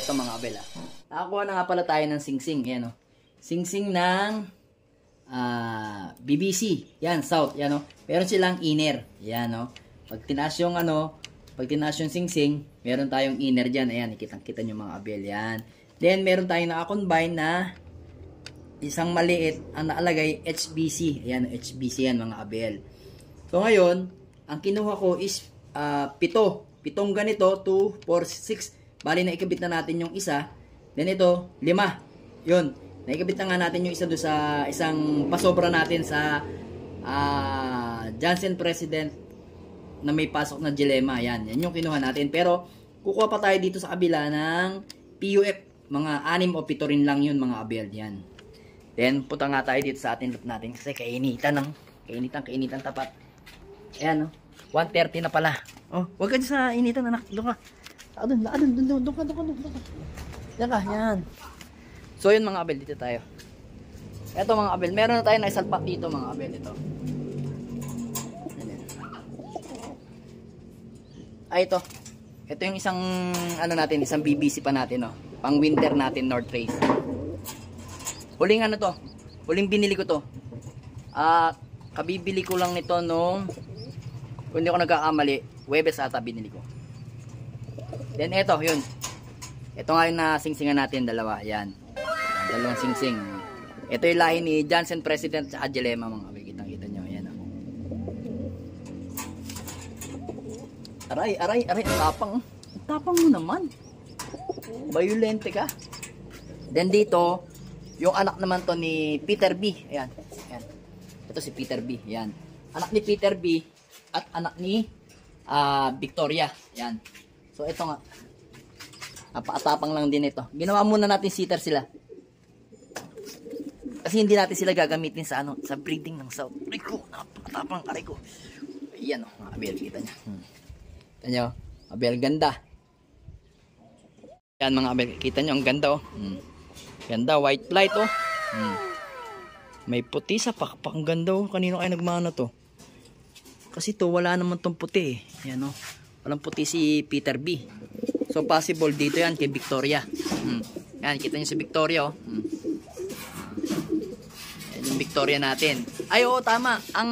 Ito mga abel ah. Nakakuha na nga pala tayo ng singsing. Yan o. Singsing ng BBC. Yan, south. Yan o. Meron silang inner. Yan o. Pag tinaas yung singsing, meron tayong inner dyan. Ayan, kitang-kita nyo mga abel. Yan. Then, meron tayong nakakombine na isang maliit ang nakalagay HBC. Ayan, HBC yan mga abel. So, ngayon, ang kinuha ko is 7. 7 ganito, 2, 4, 6. Bali, naikabit na natin yung isa. Then, ito, 5. Yun. Naikabit na nga natin yung isa doon sa isang pasobra natin sa Johnson President na may pasok na dilemma. Yan. Yan yung kinuha natin. Pero, kukuha pa tayo dito sa kabila ng PUF. Mga 6 o 7 rin lang yun mga abel. Yan. Then, punta nga tayo dito sa ating loop natin. Kasi kainitan tapat. Ayan, no? 1:30 na pala. Oh, wag ka dyan sa initan, anak. Doon ka. Doon ka. Diyan ka, yan. So, yun mga abel, dito tayo. Eto mga abel, meron na tayo na isalpak dito mga abel. Ito. Ito. Ito yung isang, isang BBC pa natin, no? Pang winter natin, North Face. Huling huling binili ko to. Kabibili ko lang nito nung, kung hindi ako nagkakamali, Webes ata binili ko. Then eto, yun. Ito nga yung nasingsingan natin, dalawa. Yan. Dalawang singsing. Ito yung lahi ni Johnson President sa Dilemma mga kabig. Kitang-kita nyo. Yan. Aray. Ang tapang. Ang tapang mo naman. Violente ka. Then dito, yung anak naman to ni Peter B. Ayan. Ito si Peter B. Ayan. Anak ni Peter B. At anak ni Victoria. Ayan. So ito nga. Napakatapang lang din ito. Ginawa muna natin sitter sila. Kasi hindi natin sila gagamitin sa sa breeding ng south. Aray ko, napakatapang aray ko. Ayan o, mga abel, kita nyo. Kita nyo, abel, ganda. Ayan mga abel, kita nyo, ang ganda o. Ganda, white flight o. May puti sa pakpak, ang ganda o. Kanino kayo nagmana to? Kasi to, wala naman tong puti eh. Ayan o, walang puti si Peter B. So possible dito yan kay Victoria. Yan, kita nyo si Victoria oh. Yan yung Victoria natin. Ay oo, tama. Ang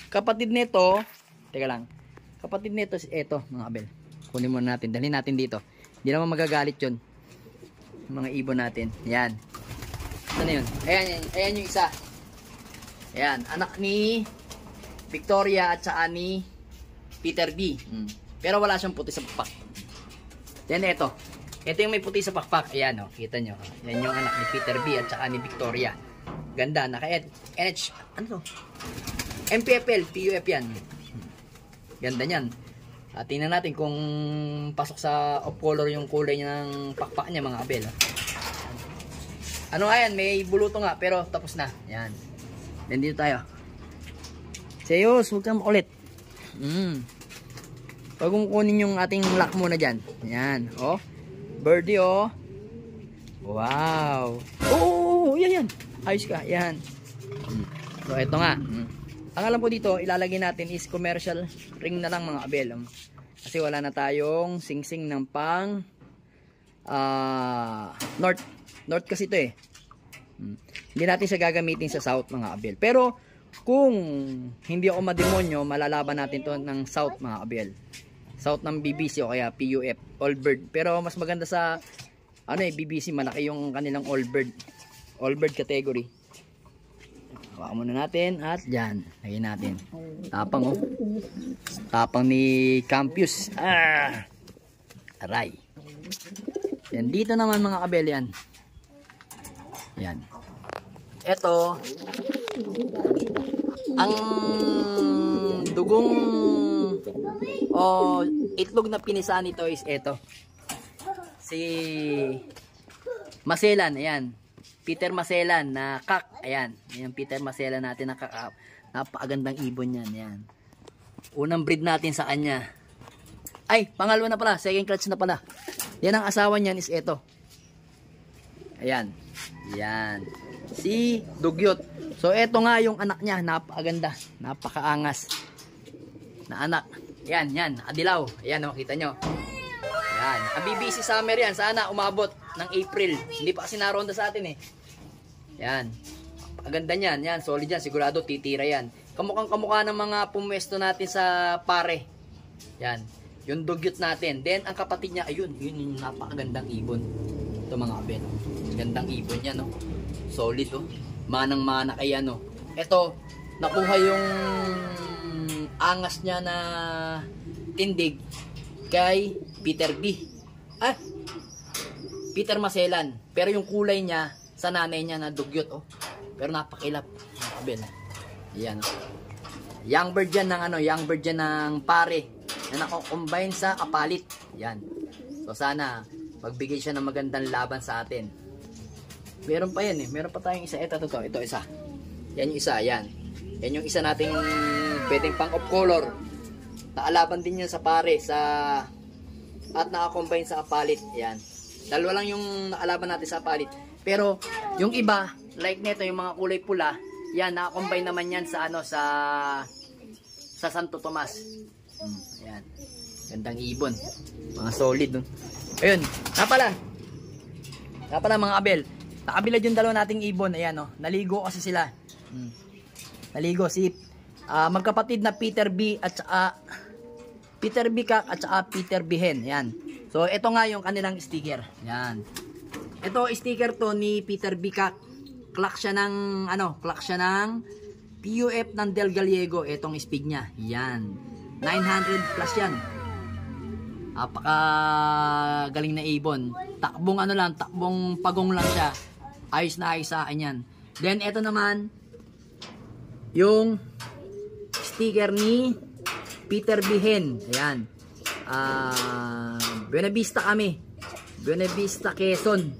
kapatid nito, teka lang. Kapatid nito is eto, mga abel. Kunin muna natin, dalhin natin dito. Hindi naman magagalit yun. Mga ibon natin. Yan. Ano yun? Ayan yung isa. Ayan, anak ni Victoria at saka ni Peter B. Pero wala siyang puti sa pakpak. Then ito yung may puti sa pakpak. Ayan o, kita nyo. Yan yung anak ni Peter B at saka ni Victoria. Ganda, naka-NH, ano to? MPFL, PUF yan. Ganda nyan. Tingnan natin kung pasok sa off color yung kulay ng pakpak niya mga abel. Ano nga yan, may buluto nga pero tapos na. Yan. Then dito tayo. Sayos, huwag kang makulit. Huwag mong kunin yung ating lock muna dyan. Yan. Oh. Birdie oh. Wow. Oh, yan. Ayos ka. Yan. So, ito nga. Ang alam ko dito, ilalagay natin is commercial ring na lang mga abel. Kasi wala na tayong singsing ng pang north. North kasi ito eh. Hindi natin siya gagamitin sa south mga abel. Pero, kung hindi ako mademonyo, malalaban natin to ng south mga abel. South ng BBC o kaya PUF, all bird. Pero mas maganda sa BBC, malaki yung kanilang all bird category. Hawakan muna natin at dyan, lagyan natin. Tapang oh. Tapang ni Campus. Aray. Yan, dito naman mga kabel yan. Yan. Ito, ang dugong itlog na pinisa nito is ito. Si Maselan, ayan. Peter Maselan na kak, ayan. Ayan Peter Maselan natin na kak. Napakagandang ibon yan, ayan. Unang breed natin sa kanya. Ay, pangalawa na pala, second clutch na pala. Yan ang asawa niyan is ito. Ayan. Yan. Si Dugyot. So, eto nga yung anak niya. Napakaganda. Napakaangas na anak. Yan. Adilaw. Ayan, makita nyo. Yan. Ang BBC summer yan. Sana umabot ng April. Hindi pa kasi naronda sa atin eh. Yan. Ang ganda niyan. Yan. Solid yan. Sigurado titira yan. Kamukhang kamukha ng mga pumwesto natin sa pare. Yan. Yung dugyot natin. Then, ang kapatid niya, ayun. Yun yung napakagandang ibon. Ito mga kabel. Gandang ibon yan, no? Solid, oh. Manang-mana kaya, no? Ito, nakuha yung angas niya na tindig kay Peter B. Ah, Peter Maselan. Pero yung kulay niya sa nanay niya na dugyot, oh. Pero napakilap. Nakabel. Ayan, oh. Young bird yan ng ano, young bird yan ng pare na nako-combine sa kapalit. Yan. So sana magbigay siya ng magandang laban sa atin. Meron pa yan eh. Meron pa tayong isa. Ito isa. Yan yung isa, yan. Yan yung isa nating pwedeng pang off color. Naalaban din yan sa pare sa at naka-combine sa kapalit. Yan. Dalawa lang yung naalaban natin sa kapalit. Pero yung iba, like nito yung mga kulay pula, yan, naka-combine naman yan sa ano sa Santo Tomas. Ayan. Gandang ibon. Mga solid, no? Ayun, napala mga abel. Nakabilad yung dalawa nating ibon. Ayan, no? Naligo kasi sila. Naligo si magkapatid na Peter B at saka Peter B Kak at saka Peter B Hen. Ayan. So ito nga yung kanilang sticker. Ayan. Ito sticker to ni Peter B Kak. Clock siya ng ano, clock siya ng PUF ng Del Gallego. Etong speed niya. Yan. 900 plus yan. Apaka galing na ibon. Takbong ano lang, takbong pagong lang siya. Ayos na ayos sa akin yan. Then ito naman yung sticker ni Peter Bihen. Ayan. Buena Vista kami. Buena Vista, Quezon.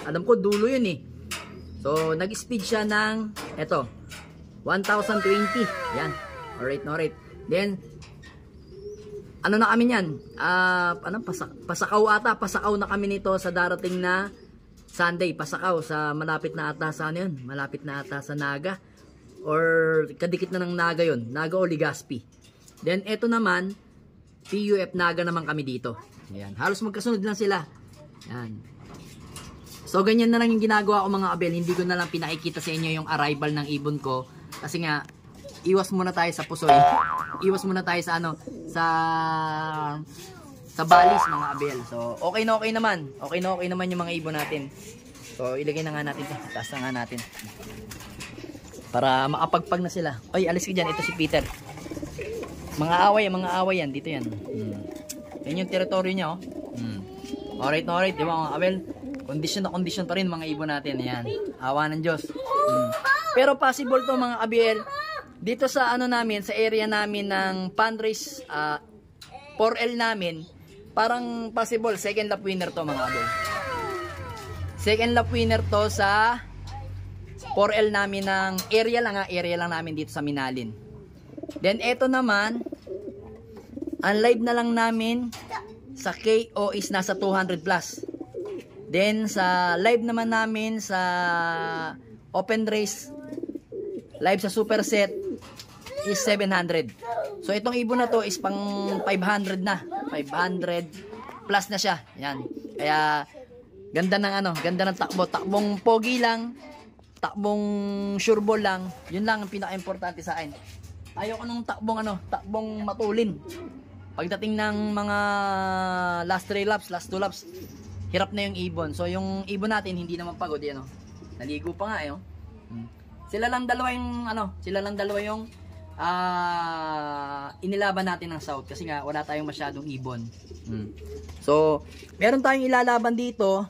Alam ko dulo yun eh. So, nag-speed siya ng, eto, 1,020. Yan. Alright. Then, ano na kami yan? Pasakaw ata. Pasakaw na kami nito sa darating na Sunday. Pasakaw sa malapit na ata sa ano yun? Malapit na ata sa Naga. Or kadikit na ng Naga yun. Naga o Legazpi. Then, eto naman, PUF Naga naman kami dito. Yan. Halos magkasunod lang sila. Yan. So, ganyan na lang yung ginagawa ko mga abel. Hindi ko na lang pinakikita sa inyo yung arrival ng ibon ko. Kasi nga, iwas muna tayo sa pusoy. Iwas muna tayo sa ano, sa balis mga abel. So, okay na okay naman. Okay na okay naman yung mga ibon natin. So, ilagay na nga natin ito. Taas na nga natin. Para makapagpag na sila. Ay, alis ka dyan. Ito si Peter. Mga away yan. Dito yan. Yan yung teritoryo niya, oh. Alright. Di ba mga abel? Condition na condition pa rin mga ibon natin. Ayan. Awa ng Diyos. Pero possible to mga abel. Dito sa ano namin, sa area namin ng fundraise 4L namin, parang possible second lap winner to mga abel. Second lap winner to sa 4L namin ng area lang namin dito sa Minalin. Then eto naman, ang live na lang namin sa KO is nasa 200 plus. Then sa live naman namin sa open race, live sa superset is 700. So itong ibon na to is pang 500 na. 500 plus na siya. Yan. Kaya ganda ng ano, ganda ng takbo. Takbong pogi lang, takbong sureball lang. Yun lang ang pinaka-importante sa akin. Ayoko nung takbong matulin. Pagdating ng mga last 3 laps, last 2 laps, hirap na yung ibon. So yung ibon natin hindi naman pagod yan, oh. Naligo pa nga eh, oh. Sila lang dalawa yung inilaban natin ng South kasi nga wala tayong masyadong ibon. So, meron tayong ilalaban dito.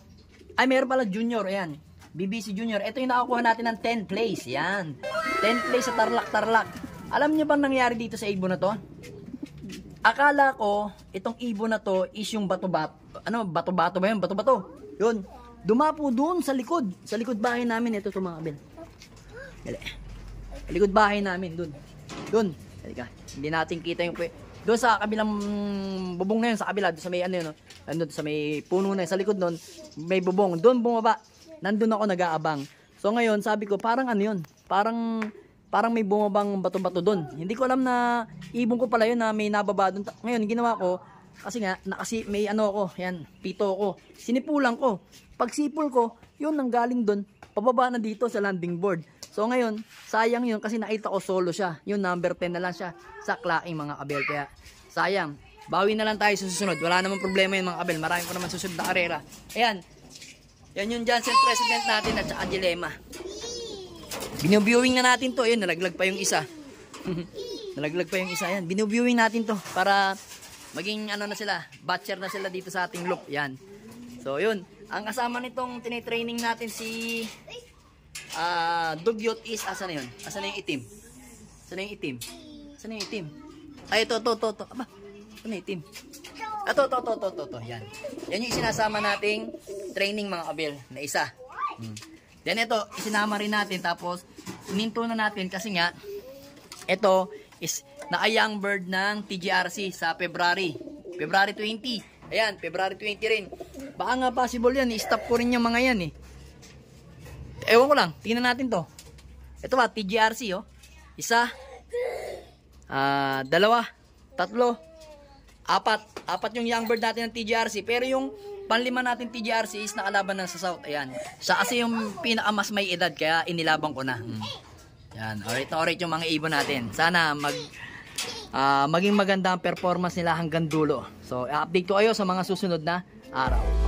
Ay, meron pala junior, ayan. BBC Junior. Ito yung nakakuha natin ng 10 place, yan. 10 place sa Tarlac. Alam niyo bang nangyari dito sa ibon na to? Akala ko, itong ibon na to is yung bato-bato. Ano, bato-bato ba yun? Bato-bato. Yun. Dumapo doon sa likod. Sa likod bahay namin. Ito mga abel. Sa likod bahay namin. Doon. Halika. Hindi natin kita yung... Doon sa kabilang bubong na yun. Sa kabila. Doon sa may ano yun. Doon sa may puno na yun. Sa likod doon. May bubong. Doon bumaba. Nandun ako nag-aabang. So ngayon, sabi ko, parang ano yun. Parang may bumabang bato-bato doon. Hindi ko alam na ibon ko pala yun na may nababa doon. Ngayon, ginawa ko, Kasi nga, may ano ko, yan, pito ko. Sinipulan ko. Pag sipol ko, yun nanggaling doon, pababa na dito sa landing board. So ngayon, sayang yun kasi nakita ko solo siya. Yung number 10 na lang siya sa klaing mga kabel. Kaya sayang. Bawi na lang tayo sa susunod. Wala namang problema yung mga kabel. Marami pa naman susunod na karera. Ayan. Yan yung Johnson President natin at saka Dilema. Binu-viewing na natin to. Ayun, nalaglag pa yung isa. Nalaglag pa yung isa. Yan, binu-viewing natin to para maging ano na sila, batcher na sila dito sa ating loop. Yan. So yun, ang kasama nitong tinitraining natin si Dugyot is, asa na yun? Asa na yung itim? Asa na yung itim? Asa na yung itim? Ay, ito. Aba, asa na yung itim? Ito. Yan. Yan yung sinasama nating training mga kabel na isa. Then ito, isinama rin natin tapos ininto na natin kasi nga ito is naka-young bird ng TGRC sa February 20. Ayan, February 20 rin. Baka nga possible yan, i-stop ko rin yung mga yan eh. Ewan ko lang, tingnan natin to. Ito ba, TGRC oh. Isa, dalawa, tatlo, apat yung young bird natin ng TGRC. Pero yung panlima natin TGRC is nakalaban ng sa South. Ayan, siya kasi yung pinakamas may edad kaya inilabang ko na. Yan, alright yung mga ibon natin. Sana maging maganda ang performance nila hanggang dulo. So, i-update ko kayo sa mga susunod na araw.